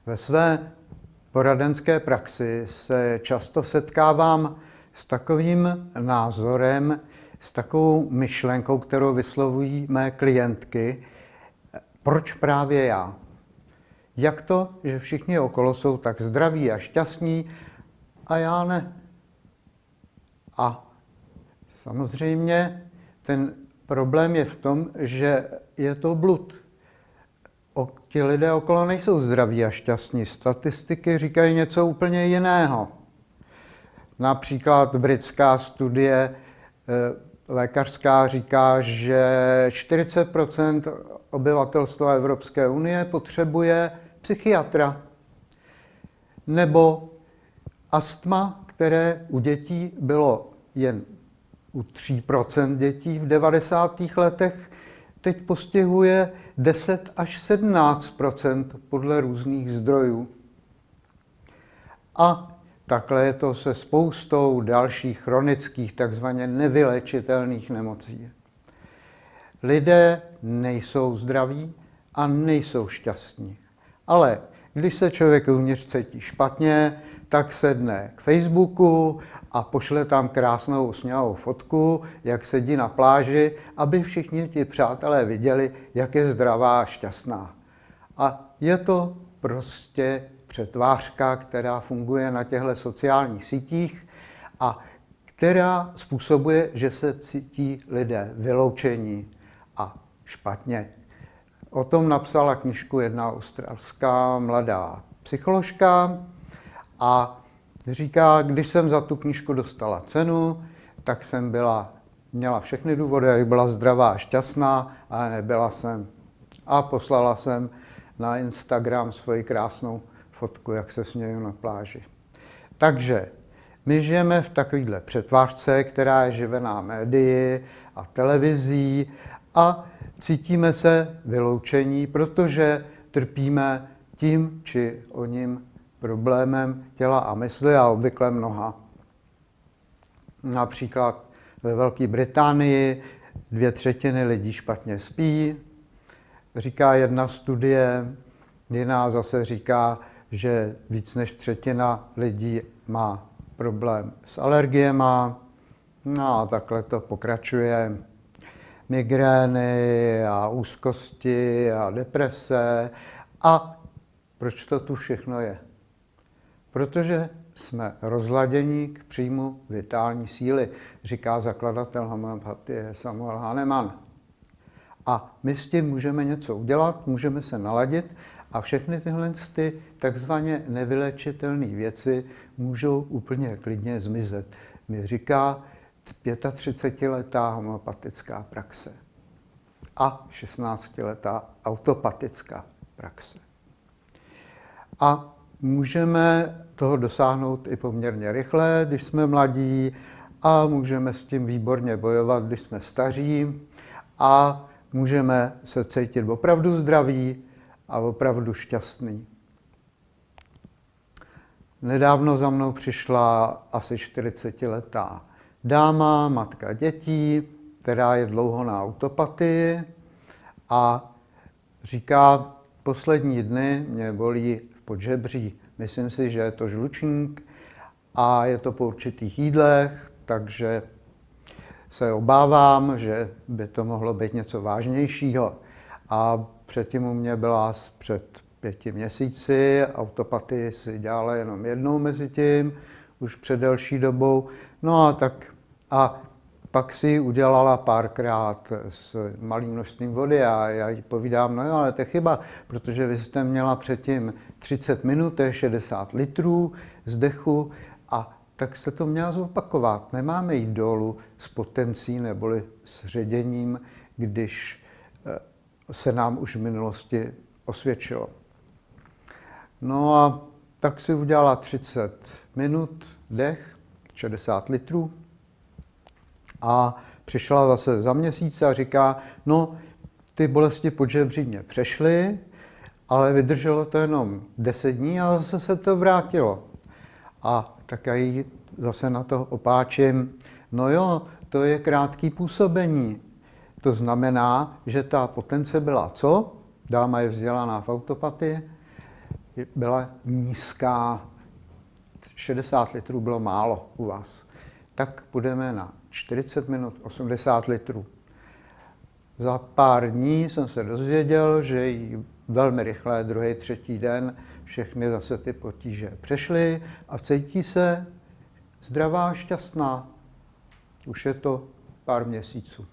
Ve své poradenské praxi se často setkávám s takovým názorem, s takovou myšlenkou, kterou vyslovují mé klientky, proč právě já? Jak to, že všichni okolo jsou tak zdraví a šťastní a já ne? A samozřejmě ten problém je v tom, že je to blud. Ti lidé okolo nejsou zdraví a šťastní. Statistiky říkají něco úplně jiného. Například britská studie lékařská říká, že 40% obyvatelstva Evropské unie potřebuje psychiatra. Nebo astma, které u dětí bylo jen u 3% dětí v 90. letech, teď postihuje 10 až 17% podle různých zdrojů. A takhle je to se spoustou dalších chronických, takzvaně nevylečitelných nemocí. Lidé nejsou zdraví a nejsou šťastní. Ale když se člověk uvnitř cítí špatně, tak sedne k Facebooku a pošle tam krásnou usměvavou fotku, jak sedí na pláži, aby všichni ti přátelé viděli, jak je zdravá a šťastná. A je to prostě přetvářka, která funguje na těchto sociálních sítích a která způsobuje, že se cítí lidé vyloučení a špatně. O tom napsala knížku jedna australská mladá psycholožka a říká, když jsem za tu knížku dostala cenu, tak jsem měla všechny důvody, jak byla zdravá a šťastná, ale nebyla jsem. A poslala jsem na Instagram svoji krásnou fotku, jak se směju na pláži. Takže my žijeme v takovéhle přetvářce, která je živená médii a televizí a cítíme se vyloučení, protože trpíme tím či oním problémem těla a mysli a obvykle mnoha. Například ve Velké Británii 2/3 lidí špatně spí, říká jedna studie, jiná zase říká, že víc než 1/3 lidí má problém s alergiema, no a takhle to pokračuje. Migrény a úzkosti a deprese. A proč to tu všechno je? Protože jsme rozladění k příjmu vitální síly, říká zakladatel homeopatie Samuel Hahnemann. A my s tím můžeme něco udělat, můžeme se naladit a všechny tyhle takzvaně nevylečitelné věci můžou úplně klidně zmizet. Mi říká 35letá homeopatická praxe a 16letá autopatická praxe. A můžeme toho dosáhnout i poměrně rychle, když jsme mladí, a můžeme s tím výborně bojovat, když jsme staří, a můžeme se cítit opravdu zdraví a opravdu šťastný. Nedávno za mnou přišla asi 40letá dáma, matka dětí, která je dlouho na autopatii a říká, poslední dny mě bolí v podžebří. Myslím si, že je to žlučník a je to po určitých jídlech, takže se obávám, že by to mohlo být něco vážnějšího. A předtím u mě byla před 5 měsíci, autopatii si dělala jenom jednou mezi tím, už před delší dobou. No a pak si ji udělala párkrát s malým množstvím vody a já jí povídám, no jo, ale to je chyba, protože vy jste měla předtím 30 minut, to je 60 litrů zdechu a tak se to měla zopakovat. Nemáme jít dolů s potencí neboli s ředěním, když se nám už v minulosti osvědčilo. No a tak si udělala 30 minut dech, 60 litrů a přišla zase za měsíc a říká, no ty bolesti podžebří mě přešly, ale vydrželo to jenom 10 dní a zase se to vrátilo. A tak já jí zase na to opáčím, no jo, to je krátké působení. To znamená, že ta potence byla co? Dáma je vzdělaná v autopatii. byla nízká, 60 litrů bylo málo u vás. Tak půjdeme na 40 minut, 80 litrů. Za pár dní jsem se dozvěděl, že jí velmi rychle, druhý, třetí den, všechny zase ty potíže přešly a cítí se zdravá, šťastná. Už je to pár měsíců.